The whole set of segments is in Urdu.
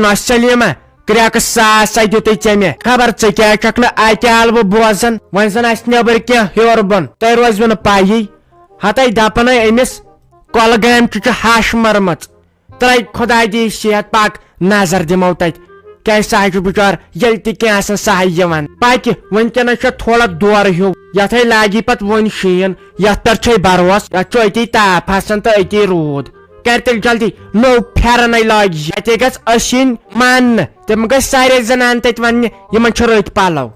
نس سلیما کریک ساس دیت ے خبر ژے چھک اتہ البہ بوزان ون زن آس نبر کی ہور بن تہ روزو نا پایی ہتھے دپان امس کۄلگامہِ چھ ہش مرمت ترٛے خدا دی صحت پاک نظر دمو تت کیٛازِ سہ چھ بچار ییٚلہِ تہِ کینٛہہ آسان سہی یوان پکہ ونکیٚنس چھ تھوڑا دورٕ ہیوٗ یتھے لاگی پتہٕ وۄنۍ شیٖن یتھ پٮ۪ٹھ چھے بروس یتھ چھُ أتی تاپھ آسان تہٕ أتی روٗد کر تیٚلہِ جلدی نوٚو پھیرنے لاگہِ اتے گژھِ أسۍ یِنۍ ماننہٕ تِم گژھِ سارے زنان تتہِ وننہِ یِمن چھِ رٔتۍ پلو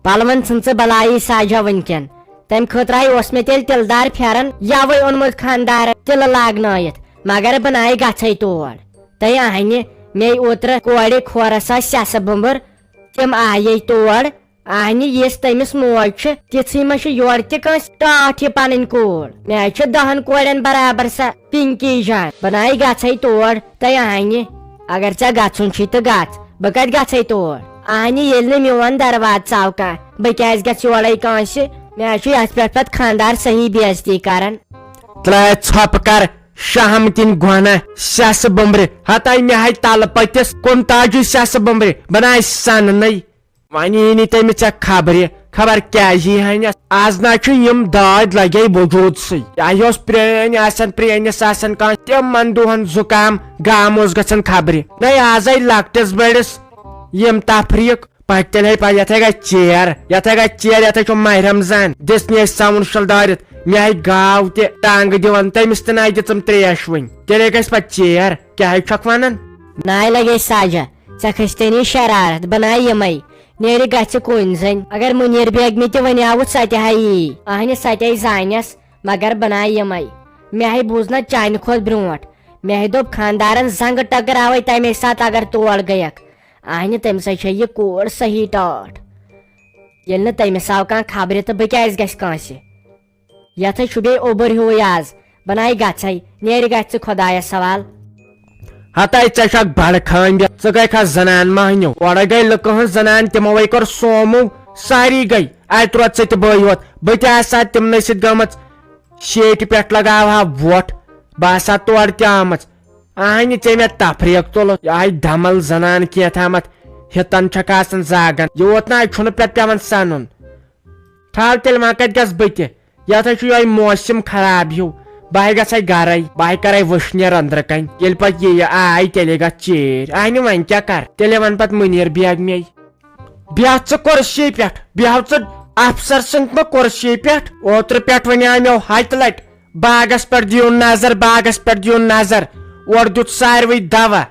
پلون ژھٕن ژٕ بلائی ساجا ونکین تمہِ خٲطرٕ اوس مےٚ تیٚلہِ تِلہٕ دار پھیرن یوے اوٚنمُت خاندار تِلہٕ لاگنٲیِتھ مگر بہٕ ناے گژھے تور تُہۍ اہنہِ مے اوترٕ کورِ کھورس آسہِ سیٚسہٕ بُمبر تِم آیے تور اہنہِ یِژھ تٔمِس موج چھِ تِژھٕے منٛز چھِ یورٕ تہِ کٲنٛسہِ ٹاٹھ یہِ پنٕنۍ کوٗر مےٚ چھِ 10 کورٮ۪ن برابر سۄ پِنکی جان بہٕ ناے گژھے تور تُہۍ اہنہِ اگر ژےٚ گژھُن چھُے تہٕ گژھ بہٕ کتہِ گژھے تور اہنہِ ییٚلہِ نہٕ میون دروازٕ ژاو کانٛہہ بہٕ کیٛازِ گژھِ یورے کٲنٛسہِ مےٚ چھُ یتھ پٮ۪ٹھ پتہٕ خاندار صحیح بے عزتی کران ترٛٲے ژھۄپہٕ کر شہم کن گۄنہ سیٚسہٕ بُمبرِ ہتھے مےٚ ہاے تلہٕ پٔتِس کُنتاجہِ سیٚسہٕ بُمبرِ بہٕ ناے سننے وۄنۍ یی نہٕ تٔمِس ژےٚ خبرِ خبر کیٛازِ یی ہنس آز نہ چھُ یِم دٲدۍ لگے وجوٗدسٕے چاہے اوس پرٛٲنۍ آسان پرٛٲنِس آسان کانٛہہ تِمن دۄہن زُکام گام اوس گژھان خبرِ نَے آزے لۄکٹِس بٔڑِس یِم تفریٖق پتہٕ تیٚلہِ ہے یتھے گژھِ ژیر یتھے چھُ ماہِ رمضان دِژنہِ أسۍ سون شل دٲرِتھ مےٚ ہاے گاو تہِ ٹانٛگہٕ دِوان تٔمِس تہِ ناے دِژٕم تریش وٕنۍ تیٚلے گژھِ پتہٕ ژیر کیٛاہ چھکھ ونان ناے لگے ساجا ژےٚ کھٔستٲنی شرارت بہٕ ناے یِمے نیرِ گژھِ کُنۍ زٔنۍ اگر مُنیٖر بیگمہِ تہِ ونیاوُتھ سۄ تہِ ہا یی اہنہِ سۄ تے زانٮ۪س مگر بہٕ ناے یِمے مےٚ ہاے بوٗز نہ چانہِ کھۄتہٕ برونٛٹھ مےٚ ہاے دوٚپ خاندارن زنٛگہٕ ٹکراوے تمے ساتہٕ اگر تور گٔیکھ اہنہِ تمہِ سۭتۍ چھےٚ یہِ کوٗر صحیح ٹاٹھ ییٚلہِ نہٕ تٔمِس آو کانٛہہ خبرِ تہٕ بہٕ کیٛازِ گژھِ کٲنٛسہِ یتھے چھُ بیٚیہِ اوٚبُر ہیوٗے آز بہٕ ناے گژھے نیرِ گژھِ ژٕ خۄدایس حوال ہتھے ژےٚ چھکھ بڑٕ خٲنٛدِ ژٕ گٔیکھا زنان مہنیو اورے گٔے لُکہٕ ہٕنٛز زنان تِموے کوٚر سوموٗ ساری گٔے اتہِ روٗد ژٕ تہِ بٲے یوت بہٕ تہِ آسہٕ ہا تِمنٕے سۭتۍ گٔمٕژ شیٹہِ پٮ۪ٹھ لگاوہا وۄٹھ بہٕ آسہٕ ہا تورٕ تہِ آمٕژ اہنہِ ژےٚ مےٚ تفریٖق تُلُتھ یہِ آے دمل زنان کینٛہہ تامتھ ہِتن چھکھ آسان زاگان یوٗت نہٕ چھُنہٕ پٮ۪تھ پیوان سنُن ٹھہر تیٚلہِ وۄنۍ کتہِ گژھٕ بہٕ تہِ یتھے چھُ یہے موسم خراب ہیوٗ بہٕ گژھے گرے بہٕ کرے وٕشنیر أنٛدرٕ کنۍ ییٚلہِ پتہٕ یہِ آے تیٚلے گژھ ژیٖرۍ اہنہِ وۄنۍ کیٛاہ کر تیٚلے ون پتہٕ مُنیٖر بیگمے بیٚہہ ژٕ کُرسی پٮ۪ٹھ بیٚہو ژٕ افسر سٕنٛدِ کُرسی پٮ۪ٹھ اوترٕ پٮ۪ٹھ ونیاو مےٚ ہتہِ لٹہِ باغس پٮ۪ٹھ دِیِو نظر باغس پٮ۪ٹھ دِیِو نظر اورٕ دیُت ساروٕے دوا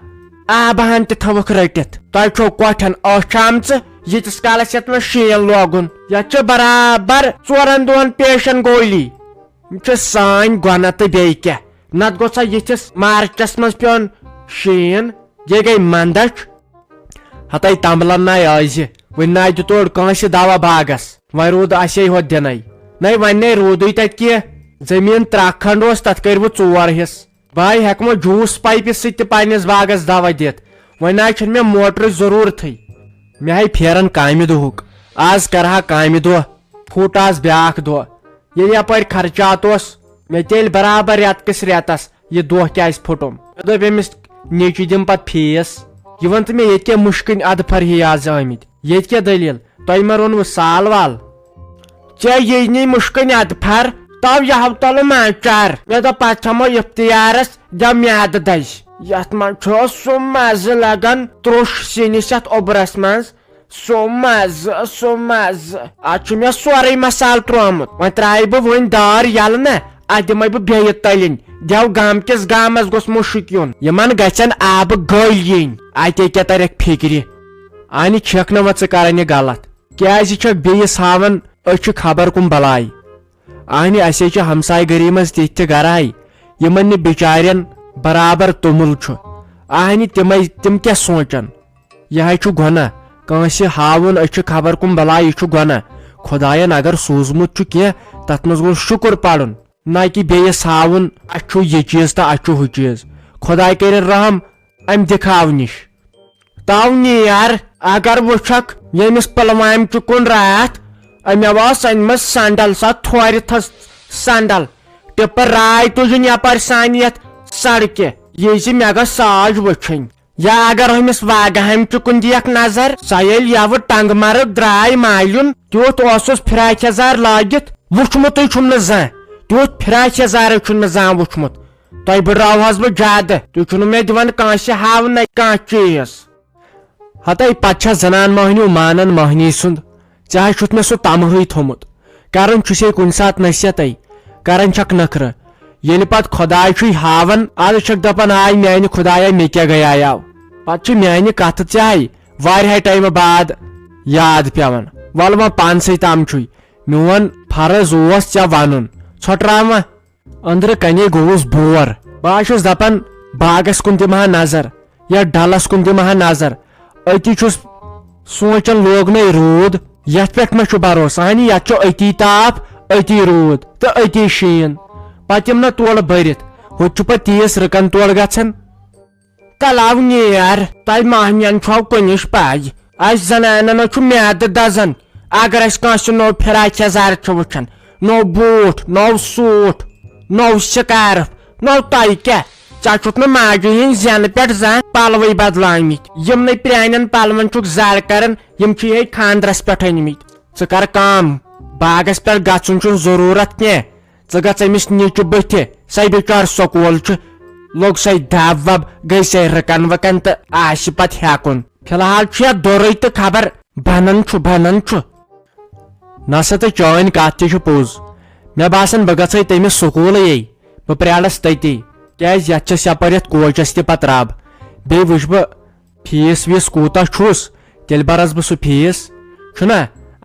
آبہٕ ہن تہِ تھوُکھ رٔٹِتھ تۄہہِ چھو کۄٹھٮ۪ن أچھ آمژٕ ییٖتِس کالس یتھ منٛز شیٖن لوگُن یتھ چھِ برابر 4 دۄہن پیشن گولی یِم چھِ سٲنۍ گۄنہ تہٕ بیٚیہِ کیٛاہ نتہٕ گوٚژھ سا یِتھِس مارچس منٛز پیوٚن شیٖن یہِ گٔے منٛدچھ ہتھے تمبلن ناے ٲزِ وۄنۍ ناے دِتوڑ کٲنٛسہِ دوا باغس وۄنۍ روٗد اسے ہوت دِنٕے نَے وۄنۍ نے روٗدٕے تتہِ کینٛہہ زٔمیٖن 3 کھنٛڈ اوس تتھ کٔرِوٕ 4 حصہٕ بہٕ ہٮ۪کہٕ وۄنۍ جوٗس پایپہِ سۭتۍ تہِ پننِس باغس دوا دِتھ وۄنۍ ناے چھُنہٕ مےٚ موٹرٕچ ضروٗرتھٕے مےٚ ہاے پھیران کامہِ دۄہُک آز کرہا کامہِ دۄہ پھُٹ آز بیٛاکھ دۄہ ییٚلہِ یپٲرۍ خرچات اوس مےٚ تیٚلہِ برابر رٮ۪تہٕ کِس رٮ۪تس یہِ دۄہ کیٛازِ پھُٹُم مےٚ دوٚپ أمِس نیٚچوِ دِمہٕ پتہٕ فیٖس یہِ ون تہٕ مےٚ ییٚتہِ کیٛاہ مُشکٕنۍ ادفر ہی آز آمٕتۍ ییٚتہِ کیٛاہ دٔلیٖل تۄہہِ ما روٚنوٕ سال وال ژےٚ یی نٕے مُشکٕنۍ ادفر تو یہو تلہٕ ماچار مےٚ دوٚپ پتہٕ تھمو افتیارس دپ میادٕ دزِ یتھ منٛز چھُ سُہ مزٕ لگان تروٚش سِنِس یتھ اوٚبرس منٛز سُہ مزٕ اتھ چھُ مےٚ سورُے مسالہٕ تروومُت وۄنۍ ترٛایہِ بہٕ وۄنۍ دار یلہٕ نا اتھ دِمے بہٕ بیٚیہِ تٔلِنۍ دٮ۪و گامکِس گامس گوٚژھ مُشُک یُن یِمن گژھن آبہٕ گٔلۍ یِنۍ اتے کیٛاہ ترکھ فِکرِ انہِ چھکھ نہٕ وۄنۍ ژٕ کران یہِ غلط کیٛازِ چھکھ بیٚیِس ہاوان أسۍ چھِ خبر کُم بلاے اہنہِ اسے چھِ ہمساے گٔری منٛز تِتھۍ تہِ گراے یِمن نہٕ بِچارٮ۪ن برابر توٚمُل چھُ اہنہِ تِم کیٛاہ سونٛچن یِہے چھُ گۄناہ کٲنٛسہِ ہاوُن أسۍ چھِ خبر کُم بلاے یہِ چھُ گۄناہ خۄداین اگر سوٗزمُت چھُ کینٛہہ تتھ منٛز گوٚژھ شُکر پرُن نہ کہِ بیٚیِس ہاوُن اسہِ چھُ یہِ چیٖز تہٕ اسہِ چھُ ہُہ چیٖز خۄداے کٔرِنۍ رحم امہِ دِکھاو نِش تو نیر اگر وٕچھکھ ییٚمِس پُلوامہِ چُکُن راتھ أمۍ ٲس أنمٕژ سنڈل سۄ تھورِ تھٔز سنڈل ٹِپر راے تُجِن یپٲرۍ سانہِ یتھ سڑکہِ یہِ زِ مےٚ گٔژھ ساج وٕچھِنۍ یا اگر أمِس واگہم کُن دِیَکھ نظر سۄ ییٚلہِ یوٕ ٹنگہٕ مرگ درٛاے مالیُن تیُتھ اوسُس فراک یزار لٲگِتھ وٕچھمُتٕے چھُم نہٕ زانٛہہ تیُتھ فراک یزارے چھُنہٕ مےٚ زانٛہہ وٕچھمُت تۄہہِ بٕڈراوہس بہٕ زیادٕ تُہۍ چھُنہٕ مےٚ دِوان کٲنٛسہِ ہاونٕے کانٛہہ چیٖز ہتے پتہٕ چھےٚ زنان مٔہنیوٗ مانان مٔہنی سُنٛد چاہے چھُتھ مےٚ سُہ تمہٕے تھوٚمُت کران چھُسے کُنہِ ساتہٕ نصیحتے کران چھکھ نخرٕ ییٚلہِ پتہٕ خۄداے چھُے ہاوان ادٕ چھکھ دپان آے میانہِ خۄدایا مےٚ کیٛاہ گٔیاو پتہٕ چھِ میانہِ کتھٕ ژےٚ واریاہ ٹایمہٕ بعد یاد پیوان ول وۄنۍ پانسٕے تام چھُے میون فرض اوس ژےٚ ونُن ژھۄٹراو وۄنۍ أنٛدرٕ کنے گوٚوُس بور بہٕ چھُس دپان باغس کُن دِمہا نظر یا ڈلس کُن دِمہا نظر أتی چھُس سونچان لوگنے روٗد یتھ پٮ۪ٹھ مےٚ چھُ بروسہٕ ہنہِ یتھ چھُ أتی تاپھ أتی روٗد تہٕ أتی شیٖن پتہٕ یِم نہٕ تولہٕ بٔرِتھ ہُتہِ چھُ پتہٕ تیٖژ رٕکن تولہٕ گژھان تلاو نیر تۄہہِ مہنین چھو کُنِچ پاے اسہِ زنانن چھُ میادٕ دزان اگر اسہِ کٲنٛسہِ نوٚو فراک یزار چھُ وٕچھان نوٚو بوٗٹھ نوٚو سوٗٹ نوٚو سکارف نوٚو تۄہہِ کیٛاہ ژےٚ چھُتھ نہٕ ماجہِ ہٕنٛدۍ زینہٕ پٮ۪ٹھ زانٛہہ پلوٕے بدلٲمٕتۍ یِمنٕے پرانٮ۪ن پلون چھُکھ زر کران یِم چھِ یہے خاندرس پٮ۪ٹھ أنمٕتۍ ژٕ کر کٲم باغس پٮ۪ٹھ گژھُن چھُنہٕ ضروٗرت کینٛہہ ژٕ گژھ أمِس نِچہِ بٕتھِ سۄ بِچار سکوٗل چھُ لوٚگ سۄ دب وب گٔے سۄ رٕکن وٕکن تہٕ آسہِ پتہٕ ہٮ۪کُن فی الحال چھُ یتھ دورٕے تہٕ خبر بنان چھُ نسا تہٕ چٲنۍ کتھ تہِ چھِ پوٚز مےٚ باسان بہٕ گژھے تٔمِس سکوٗلے بہٕ پرٛارس تٔتی کیٛازِ یتھ چھس یپٲرۍ یتھ کوچس تہِ پتہٕ رب بیٚیہِ وٕچھِ بہٕ فیٖس ویٖس کوٗتاہ چھُس تیٚلہِ برس بہٕ سُہ فیٖس چھُنا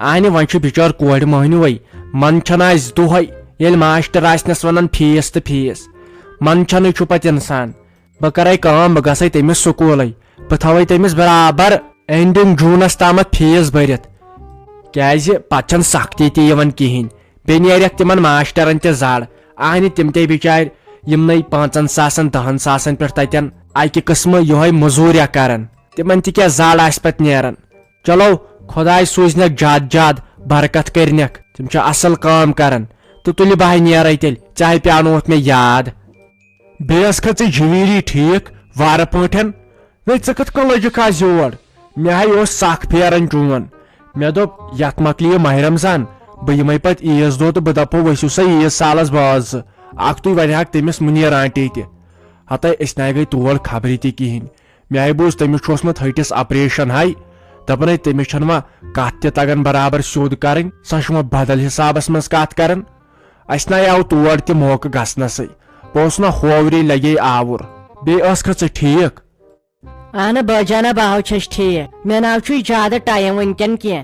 اہنہِ وۄنۍ چھُ بِچور کورِ مٔہنیوٗے منٛدچھان آسہِ دۄہے ییٚلہِ ماشٹر آسنس ونان فیٖس تہٕ فیٖس منٛدچھنٕے چھُ پتہٕ انسان بہٕ کرے کٲم بہٕ گژھے تٔمِس سکوٗلے بہٕ تھاوے تٔمِس برابر اینڈِنگ جوٗنس تامتھ فیٖس بٔرِتھ کیٛازِ پتہٕ چھنہٕ سختی تہِ یِوان کہیٖنۍ بیٚیہِ نیرکھ تِمن ماشٹرن تہِ زر اہنہِ تِم تے بِچارِ یِمنٕے 5,000 10,000 پٮ۪ٹھ تتٮ۪ن اکہِ قٕسمہٕ یِہوے مٔزوٗریا کران تِمن تہِ کیٛاہ زر آسہِ پتہٕ نیران چلو خۄداے سوٗزنکھ زیادٕ زیادٕ برکت کرنکھ تِم چھِ اصل کٲم کران تہٕ تُلہِ بہے نیرے تیٚلہِ ژےٚ پیانوتھ مےٚ یاد بیٚیہِ ٲس کھا ژےٚ جویلری ٹھیٖک وارٕ پٲٹھۍ نٔے ژٕ کِتھ کٔنۍ لٔجِکھ آز یور مےٚ اوس سکھ پھیران چون مےٚ دوٚپ یتھ مۄکلہِ یہِ ماہ رمضان بہٕ یِمے پتہٕ عیٖز دۄہ تہٕ بہٕ دپو ؤسِو سا عیٖز سالس باز اکھ تُہۍ ونہاکھ تٔمِس مُنیر آنٹی تہِ ہتے أسۍ ناے گٔے تور خبرِ تہِ کہیٖنۍ مےٚ آیہِ بوٗز تٔمِس چھُ اوسمُت ہٹِس آپریشن ہاے دپان تٔمِس چھنہٕ وۄنۍ کتھ تہِ تگان برابر سیوٚد کرٕنۍ سۄ چھِ وۄنۍ بدل حسابس منٛز کتھ کران اسہِ ناے آو تور تہِ موقعہٕ گژھنسٕے بہٕ اوسُس نا ہوورے لگے آوُر بیٚیہِ ٲس کھا ژٕ ٹھیٖک اہن بٲجانا بہٕ ہاو چھس ٹھیٖک مےٚ ناو چھُے زیادٕ ٹایم وٕنکٮ۪ن کینٛہہ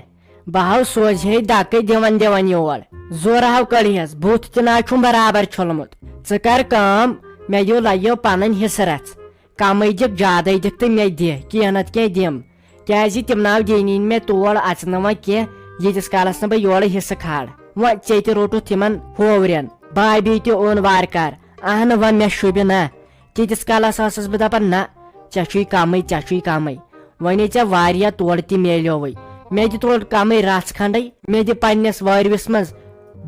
بہٕ ہاو سوزہے دکے دِوان یور زورٕ ہاو کٔڑہس بُتھ تہِ نہ چھُم برابر چھوٚلمُت ژٕ کر کٲم مےٚ دِیو لگیو پنٕنۍ حصہٕ رژھ کمٕے دِکھ زیادے دِکھ تہٕ مےٚ دِ کینٛہہ نتہٕ کینٛہہ دِم کیٛازِ تِم ناو دِنی مےٚ تور اژنہٕ وۄنۍ کینٛہہ ییٖتِس کالس نہٕ بہٕ یورٕ حصہٕ کھالہٕ وۄنۍ ژےٚ تہِ روٚٹُتھ تِمن ہوورٮ۪ن بابی تہِ اوٚن وارٕ کار اہنہٕ وۄنۍ مےٚ شوٗبہِ نہ تیٖتِس کالس ٲسٕس بہٕ دپان نہ ژےٚ چھُے کمٕے وۄنۍ ژےٚ واریاہ تورٕ تہِ میلیووٕے مےٚ دِ تورٕ کمٕے رژھ کھنڈے مےٚ دِ پننس وٲرۍوِس منٛز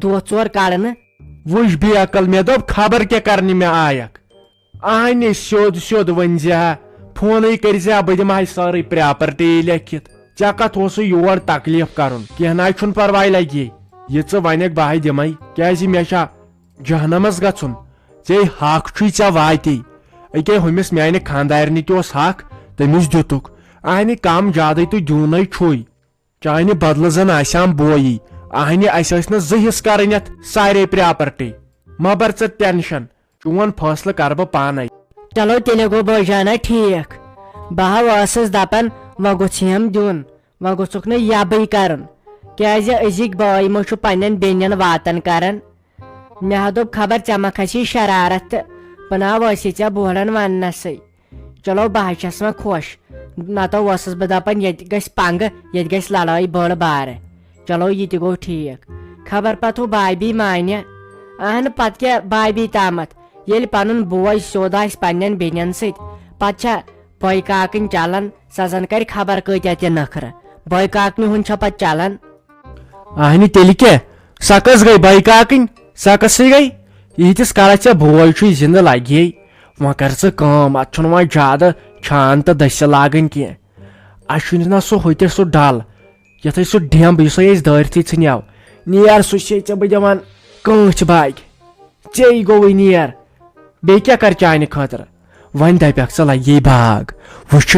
دۄہ ژور کڑنہٕ وٕچھ بے عقل مےٚ دوٚپ خبر کیٛاہ کرنہِ مےٚ آیکھ اہنہِ سیوٚد ؤنۍ زِ فونٕے کٔرزِ بہٕ دِمہے سٲرٕے پراپرٹی لیکھِتھ ژےٚ کتھ اوسُے یور تکلیف کرُن کینٛہہ نہ چھُنہٕ پرواے لگی یہِ ژٕ ونکھ بہے دِمے کیٛازِ مےٚ چھا جہنمس گژھُن ژےٚ حق چھُے ژےٚ واتی أکے ہُمِس میانہِ خاندارنہِ تہِ اوس حق تٔمِس دِتُکھ اہنہِ کم زیادے تہٕ دیُنٕے چھُے چانہِ بدلہٕ زن آسام بویی اہنہِ اسہِ ٲسۍ نہٕ زٕ حصہٕ کرٕنۍ یتھ سارے پراپرٹی ما بر ژٕ ٹینشن چون فٲصلہٕ کرٕ بہٕ پانے چلو تیٚلہِ گوٚو بٲجانا ٹھیٖک بہٕ ہا ٲسٕس دپان وۄنۍ گوٚژھیم دیُن وۄنۍ گوٚژھُکھ نہٕ یبٕے کرُن کیٛازِ أزِکۍ بٲے مہ چھُ پننٮ۪ن بیٚنٮ۪ن واتان کران مےٚ ہا دوٚپ خبر ژےٚ ما کھسی شرارت تہٕ بہٕ ناو ٲسی ژےٚ بوڑن وننسٕے چلو بہٕ حظ چھس وۄنۍ خۄش نتہٕ اوسُس بہٕ دپان ییٚتہِ گژھِ پنگہٕ ییٚتہِ گژھِ لڑٲے بٔڑ بارٕ چلو یہِ تہِ گوٚو ٹھیٖک خبر پتہٕ ہُہ بابی مانہِ اہنہٕ پتہٕ کیٛاہ بابی تامتھ ییٚلہِ پنُن بوے سیوٚد آسہِ پننٮ۪ن بیٚنٮ۪ن سۭتۍ پتہٕ چھا بٲے کاکٕنۍ چلان سۄ زن کرِ خبر کۭتیاہ تہِ نخرٕ بٲے کاکنہِ ہُنٛد چھا پتہٕ چلان اہنہِ تیٚلہِ کیٛاہ سۄ کٔژ گٔے بٲے کاکٕنۍ سۄ کٔژٕے گٔے ییٖتِس کالس ژےٚ بوے چھُے زِنٛدٕ لگہِ وۄنۍ کر ژٕ کٲم اتھ چھُنہٕ وۄنۍ زیادٕ چھان تو دسہِ لاگٕنۍ کینٛہہ اَسہِ چھُنہٕ نا سُہ ہوٚتہِ سُہ ڈل یتھ أسۍ سُہ ڈیمب یُس أسۍ دٲرتھٕے ژھٕنیو نیر سُہ چھے ژےٚ بہٕ دِوان کٲنٛچھ باگہِ ژےٚ گوٚوٕے نیر بیٚیہِ کیٛاہ کر چانہِ خٲطرٕ وۄنۍ دپکھ ژٕ لگی باغ وٕچھِ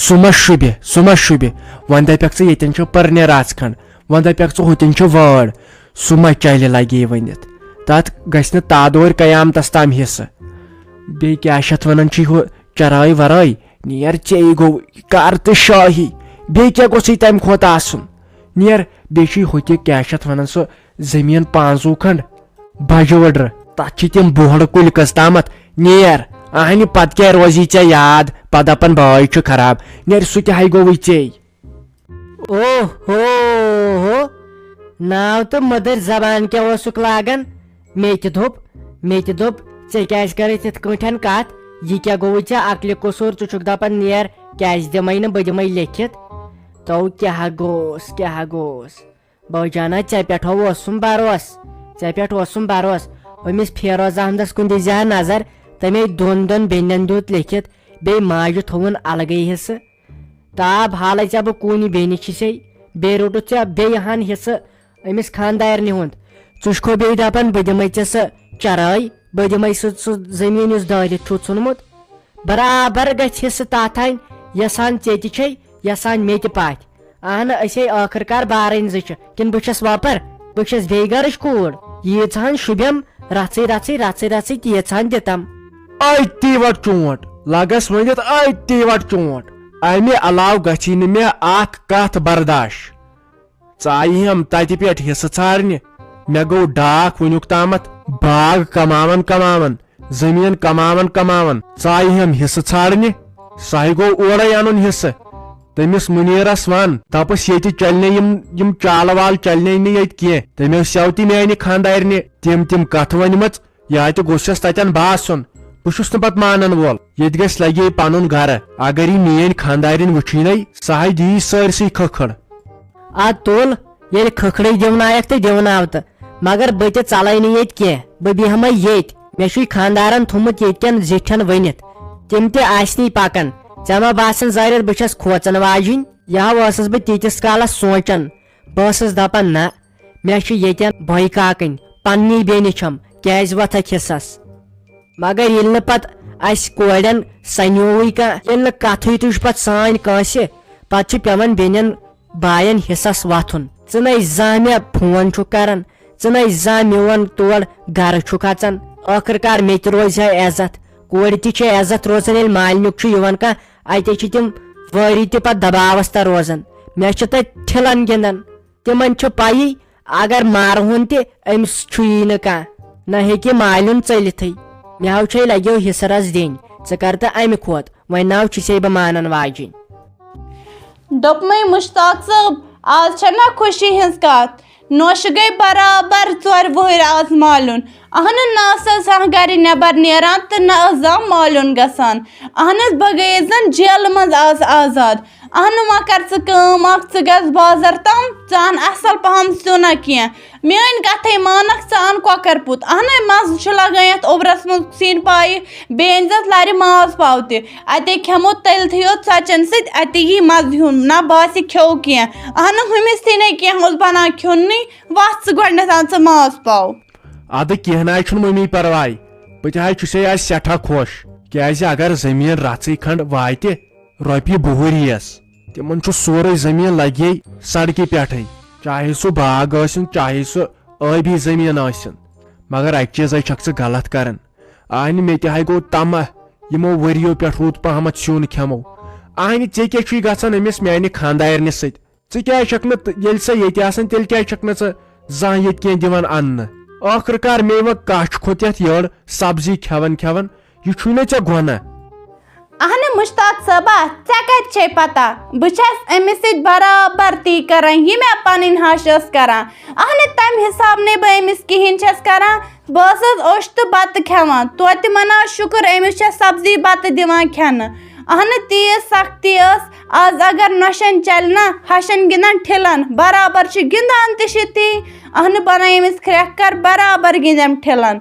سُہ ما شوٗبہِ وۄنۍ دپکھ ژٕ ییٚتٮ۪ن چھُ پٔرنہِ رژھ کھنٛڈ وۄنۍ دپکھ ژٕ ہوٚتٮ۪ن چھُ وٲر سُہ ما چلہِ لگی ؤنِتھ تتھ گژھِ نہٕ تادورِ قیامتس تام حصہٕ بیٚیہِ کیٛاہ چھِ اتھ ونان چھُے ہُہ چرٲے ورٲے نیر ژےٚ گوٚو کر تہٕ شٲہی بیٚیہِ کیٛاہ گوٚژھُے تمہِ کھۄتہٕ آسُن نیر بیٚیہِ چھُے ہوٚتہِ کیٛاہ چھِ اتھ ونان سُہ زٔمیٖن 5 کھنٛڈ بجہِ وٕڈرٕ تتھ چھِ تِم بوہڑٕ کُلۍ کٔژ تامتھ نیر اہنہِ پتہٕ کیٛاہ روزی ژےٚ یاد پتہٕ دپان بٲے چھُ خراب نیر سُہ تہِ ہاے گوٚوٕے ژےٚ او ہو ناو تہٕ مٔدٕر زبان کیٛاہ اوسُکھ لاگان مےٚ تہِ دوٚپ ژےٚ کیٛازِ کرٕتھ یِتھ کٲٹھۍ کتھ یہِ کیٛاہ گوٚوُے ژےٚ عقلہِ قصوٗر ژٕ چھُکھ دپان نیر کیٛازِ دِمے نہٕ بہٕ دِمے لیکھِتھ تو کیٛاہ گوٚوُس بٲے جانا ژےٚ پٮ۪ٹھ اوسُم بروس أمِس فیروز احمدس کُن دِزِ ہا نظر تٔمے دۄن بیٚنٮ۪ن دیُت لیکھِتھ بیٚیہِ ماجہِ تھووُن الگٕے حصہٕ تاب حالے ژےٚ بہٕ کوٗنہِ بیٚنہِ چھِسے بیٚیہِ روٚٹُتھ ژےٚ بیٚیہِ ہن حصہٕ أمِس خاندارنہِ ہُنٛد ژٕ چھُکھ بیٚیہِ دپان بہٕ دِمے ژےٚ سۄ چرٲے بہٕ دِمے سُہ زٔمیٖن یُس دٲرِتھ چھُ ژھُنمُت برابر گژھِ حصہٕ تتھ ہن یژھان ژےٚ تہِ چھے یژھان مےٚ تہِ پاتھ اہنہٕ أسے ٲخٕر کار بارٕنۍ زٕ چھِ کِنہٕ بہٕ چھس وۄپر بہٕ چھس بیٚیہِ گرٕچ کوٗر ییٖژہن شُبٮ۪م رژھٕے تیٖژہن دِتم أتی وٹ چونٹ لگس ؤنِتھ أتی وٹ چونٹ امہِ علاوٕ گژھی نہٕ مےٚ اکھ کتھ برداش ژٕ آیِہم تتہِ پٮ۪ٹھ حصہٕ ژھارنہِ مےٚ گوٚو ڈاکھ وُنیُک تامتھ باغ کماون زٔمیٖن کماون ژٕ آیِہم حصہٕ ژھانڈنہِ سۄے گوٚو اورے انُن حصہٕ تٔمِس مُنیٖرس ون دپس ییٚتہِ چلنے یِم چالہٕ والہٕ چلنے نہٕ ییٚتہِ کینٛہہ تٔمۍ سیو تہِ میانہِ خاندارنہِ تِم کتھٕ ؤنمٕژ یا تہِ گوٚژھس تتٮ۪ن باسُن بہٕ چھُس نہٕ پتہٕ مانن وول ییٚتہِ گژھِ لگے پنُن گرٕ اگر یہِ میٲنۍ خاندارِنۍ وٕچھنٕے سۄ ہاے دِیی سٲرسٕے کھکھٕڑ اد تُل ییٚلہِ کھکھڑٕے دِونایکھ تہٕ دِوناو تہٕ مگر بہٕ تہِ ژلے نہٕ ییٚتہِ کینٛہہ بہٕ بیہمے ییٚتہِ مےٚ چھُے خاندارن تھوٚومُت ییٚتہِ کٮ۪ن زِٹھٮ۪ن ؤنِتھ تِم تہِ آسنی پکان ژےٚ ما باسان ظٲہِر بہٕ چھس کھوژان واجِنۍ یہو ٲسٕس بہٕ تیٖتِس کالس سونٛچان بہٕ ٲسٕس دپان نہ مےٚ چھِ ییٚتٮ۪ن بٲے کاکٕنۍ پننی بیٚنہِ چھم کیٛازِ وۄتھکھ حصس مگر ییٚلہِ نہٕ پتہٕ اسہِ کورٮ۪ن سنیووٕے کانٛہہ ییٚلہِ نہٕ کتھٕے تُج پتہٕ سٲنۍ کٲنٛسہِ پتہٕ چھُ پیوان بیٚنٮ۪ن باین حصس وتھُن ژٕ نے زانٛہہ مےٚ فون چھُکھ کران ژٕ نے زانٛہہ میون تور گرٕ چھُکھ اژان ٲخٕر کار مےٚ تہِ روزِ ہا عزت کورِ تہِ چھِ عزت روزان ییٚلہِ مالنیُک چھُ یِوان کانٛہہ اتے چھِ تِم وٲری تہِ پتہٕ دباوس تل روزان مےٚ چھِ تتہِ ٹھِلن گِنٛدان تِمن چھُ پیی اگر مارہون تہِ أمِس چھُیی نہٕ کانٛہہ نہ ہیٚکہِ مالِیُن ژٔلِتھٕے مےٚ ہو چھے لگیو حصہٕ رژھ دِنۍ ژٕ کر تہٕ امہِ کھۄتہٕ وۄنۍ ناو چھِسے بہٕ مانن واجِنۍ دوٚپمَے مُشتاق صٲب آز چھےٚ نا خوشی ہٕنٛز کتھ نوشہِ گٔے برابر 4 وٕہٕرۍ آز مالیُن اہنہٕ نہ ٲس زانٛہہ گرِ نٮ۪بر نیران تہٕ نہ ٲس زانٛہہ مالیُن گژھان اہن حظ بہٕ گٔیَس زن جیلہٕ منٛز آز آزاد اہنہٕ وۄنۍ کر ژٕ کٲم اکھ ژٕ گژھ بازر تام ژٕ ان اصل پہم سیُنا کینٛہہ میٲنۍ کتھے مانکھ ژٕ ان کۄکر پوٗت اہنٕے مزٕ چھُ لگان یتھ اوٚبرس منٛز سِنۍ پایہِ بیٚیہِ أنۍزٮ۪س لرِ ماز پاو تہِ اتے کھٮ۪مو تٔلۍتھٕے یوت ژۄچن سۭتۍ اتے یی مزٕ ہیوٗ نہ باسہِ کھیوٚو کینٛہہ اہنہٕ ہُمِس تہِ نے کینٛہہ اوس بنان کھیوٚنٕے وتھ ژٕ گۄڈنٮ۪تھ ان ژٕ ماز پاو ادٕ کینٛہہ نہٕ حظ چھُنہٕ ممی پرواے بہٕ تہِ حظ چھُسے آز سٮ۪ٹھاہ خۄش کیٛازِ اگر زٔمیٖن رژھٕے کھنٛڈ واتہِ رۄپیہِ 20 یِیَس تِمن چھُ سورُے زٔمیٖن لگے سڑکہِ پٮ۪ٹھٕے چاہے سُہ باغ ٲسِن چاہے سُہ ٲبی زٔمیٖن ٲسِن مگر اکہِ چیٖزے چھکھ ژٕ غلط کران اہنہِ مےٚ تہِ ہاے گوٚو طمع یِمو ؤرِیو پٮ۪ٹھ روٗد پہمتھ سیُن کھٮ۪مو اہنہِ ژےٚ کیٛاہ چھُے گژھان أمِس میانہِ خاندارنہِ سۭتۍ ژٕ کیٛازِ چھکھ نہٕ ییٚلہِ سۄ ییٚتہِ آسان تیٚلہِ کیٛازِ چھکھ نہٕ ژٕ زانٛہہ ییٚتہِ کینٛہہ دِوان اننہٕ ٲخٕر کار مے وۄنۍ کچھ کھوٚت یتھ یٔڑ سبزی کھٮ۪وان یہِ چھُے نہ ژےٚ گۄناہ اہنہٕ مُشتاق صٲبا ژےٚ کتہِ چھے پتہ بہٕ چھس أمِس سۭتۍ برابر تی کران یہِ مےٚ پنٕنۍ ہش ٲس کران اہنہٕ تمہِ حساب نَے بہٕ أمِس کہیٖنۍ چھس کران بہٕ ٲسٕس اوٚش تہٕ بتہٕ کھٮ۪وان توتہِ مناو شُکر أمِس چھےٚ سبزی بتہٕ دِوان کھٮ۪نہٕ اہنہٕ تیٖژ سختی ٲس آز اگر نۄشن چلہِ نا ہشن گِنٛدان ٹھِلن برابر چھِ گِنٛدان تہِ چھِ تی اہنہٕ بنٲے أمِس کھرٛٮ۪کھ کر برابر گِنٛدٮ۪م ٹھِلن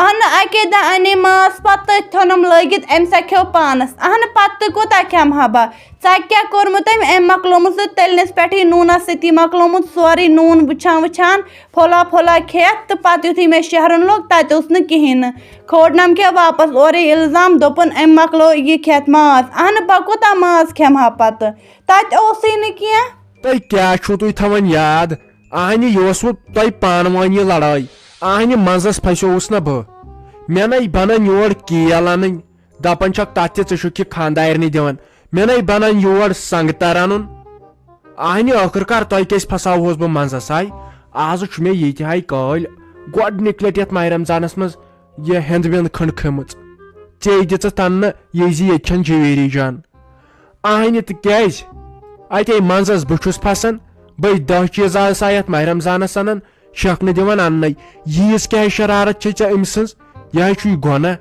اہن اکے دۄہ انے ماز پتہٕ تٔتھۍ تھوٚونم لٲگِتھ أمۍ سا کھیوٚو پانس اہن پتہٕ کوٗتاہ کھٮ۪مہٕ بہٕ ژےٚ کیٛاہ کوٚرمُت أمۍ مۄکلومُت سُہ تٔلنِس پٮ۪ٹھٕے نوٗنس سۭتی مۄکلومُت سورُے نوٗن وٕچھان وٕچھان پھولا پھولا کھٮ۪تھ تہٕ پتہٕ یُتھُے مےٚ شیہرُن لوٚگ تتہِ اوس نہٕ کِہیٖنۍ نہٕ کھورنم کھےٚ واپس اورَے الزام دوٚپُن أمۍ مۄکلو یہِ کھٮ۪تھ ماز اہن بہٕ کوٗتاہ ماز کھٮ۪مہٕ ہا پتہٕ تتہِ اوسُے نہٕ کینٛہہ تۄہہِ کیٛاہ چھُو تُہۍ تھاوان یاد اہنہِ یہِ اوسوٕ تۄہہِ پانہٕ ؤنۍ یہِ لڑٲے اہنہِ منٛزس پھسیووُس نہ بہٕ مےٚ نَے بنان یور کیل انٕنۍ دپان چھکھ تتھ تہِ ژٕ چھُکھ یہِ خانٛدارنہِ دِوان مےٚ نَے بنان یور سنگتر انُن اہنہِ ٲخٕر کار تۄہہِ کیٛازِ پھساوہوس بہٕ منٛزس ہاے آزٕ چھُ مےٚ ییٚتہِ ہاے کٲلۍ گۄڈنِکۍ لٹہِ یتھ ماہِ رمضانس منٛز یہِ ہٮ۪نٛد وٮ۪نٛد کھنٛڈ کھٔمٕژ ژےٚ دِژٕتھ تنہٕ یہِ زِ ییٚتہِ چھنہٕ جویری جان اہنہِ تہٕ کیٛازِ اتے منٛزس بہٕ چھُس پھسان بٔے 10 چیٖز آسہٕ یتھ ماہِ رمضانس انان شیخنہٕ دِوان اننے ییٖژ کیٛاہ شرارت چھے ژےٚ أمۍ سٕنٛز یہِ ہاے چھُے گۄناہ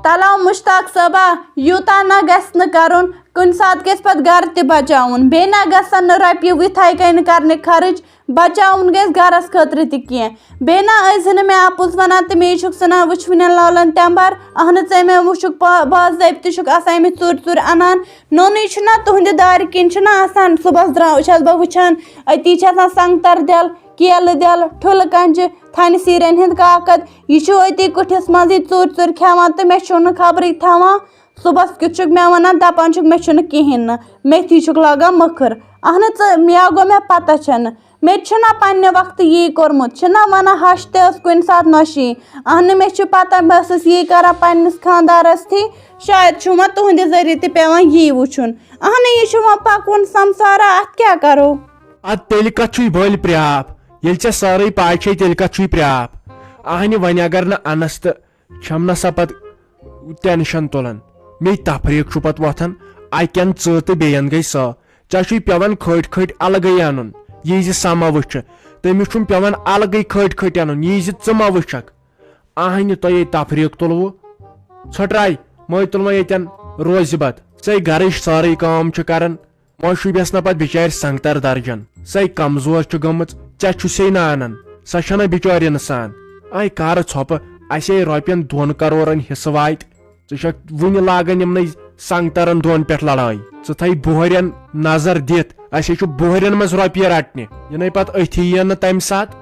تلاو مشتاق صٲبا یوٗتاہ نہ گژھِ نہٕ کرُن کُنہِ ساتہٕ گژھِ پتہٕ گرٕ تہِ بچاوُن بیٚیہِ نہ گژھن نہٕ رۄپیہِ یِتھٕے کٔنۍ کرنہِ خرٕچ بچاوُن گژھِ گرس خٲطرٕ تہِ کینٛہہ بیٚیہِ نہ ٲسۍ نہٕ مےٚ اپُز ونان تہٕ مے چھُکھ ژھٕنان وٕچھوٕنٮ۪ن لولن تٮ۪مبر اہنہٕ ژےٚ مےٚ وٕچھُکھ باضٲبطہٕ چھُکھ آسان أمِس ژوٗرِ ژوٗرِ انان نوٚنُے چھُنہ تُہنٛدِ دارِ کِنۍ چھُنہ آسان صبحس چھس بہٕ وٕچھان أتی چھِ آسان سنگتر دٮ۪ل کیلہٕ دٮ۪ل ٹھُلہٕ کنجہِ تھنہِ سیٖرٮ۪ن ہٕنٛدۍ کاکد یہِ چھُ أتی کُٹھِس منٛزٕے ژوٗرِ ژوٗرِ کھٮ۪وان تہٕ مےٚ چھُنہٕ خبرٕے تھاوان صبحس کیُتھ چھُکھ مےٚ ونان دپان چھُکھ مےٚ چھُنہٕ کہیٖنۍ نہٕ میتھی چھُکھ لاگان مٔکھٕر اہنہٕ ژٕ یا گوٚو مےٚ پتہ چھنہٕ مےٚ تہِ چھُنہ پننہِ وقتہٕ یی کوٚرمُت چھِنہ ونان ہش تہِ ٲس کُنہِ ساتہٕ نۄشی اہنہٕ مےٚ چھُ پتہ بہٕ ٲسٕس یی کران پننِس خانٛدارس تھی شاید چھُ وۄنۍ تُہنٛدِ ذٔریعہٕ تہِ پیٚوان یی وٕچھُن اہنہٕ یہِ چھُ وۄنۍ پکوُن سمسارا اتھ کیٛاہ کرو اد تیٚلہِ کتھ چھُے بٔلۍ پرٛاپھ ییٚلہِ ژےٚ سٲرٕے پاے چھے تیٚلہِ کتھ چھُے پرٛاپھ اہنہِ وۄنۍ اگر نہٕ انس تہٕ چھم نہ سا پتہٕ ٹینشن تُلان مے تفریٖق چھُ پتہٕ وۄتھان اکٮ۪ن ژٕ تہٕ بیٚین گٔے سۄ ژےٚ چھُے پیٚوان کھٔٹۍ کھٔٹۍ الگٕے انُن یی زِ سۄ ما وٕچھِ تٔمِس چھُم پیٚوان الگٕے کھٔٹۍ کھٔٹۍ انُن یی زِ ژٕ ما وٕچھکھ اہنہِ تۄہے تفریٖق تُلوٕ ژھٔٹراے مے تُل وۄنۍ ییٚتٮ۪ن روزِ بت ژے گرٕچ سٲرٕے کٲم چھِ کران وۄنۍ شوٗبٮ۪س نہٕ پتہٕ بِچارِ سنگتر درجن سۄے کمزور چھُ گٔمٕژ ژےٚ چھُسے نہٕ انان سۄ چھنہ بِچٲر انسان اے کر ژھۄپہٕ اسے رۄپین 2 کرورن حصہٕ واتہِ ژٕ چھکھ وُنہِ لاگان یِمنٕے سنگترن دۄن پٮ۪ٹھ لڑٲے ژٕ تھاے بۄہرٮ۪ن نظر دِتھ اسے چھُ بۄہرٮ۪ن منٛز رۄپیہِ رٹنہِ یِنَے پتہٕ أتھی یِن نہٕ تمہِ ساتہٕ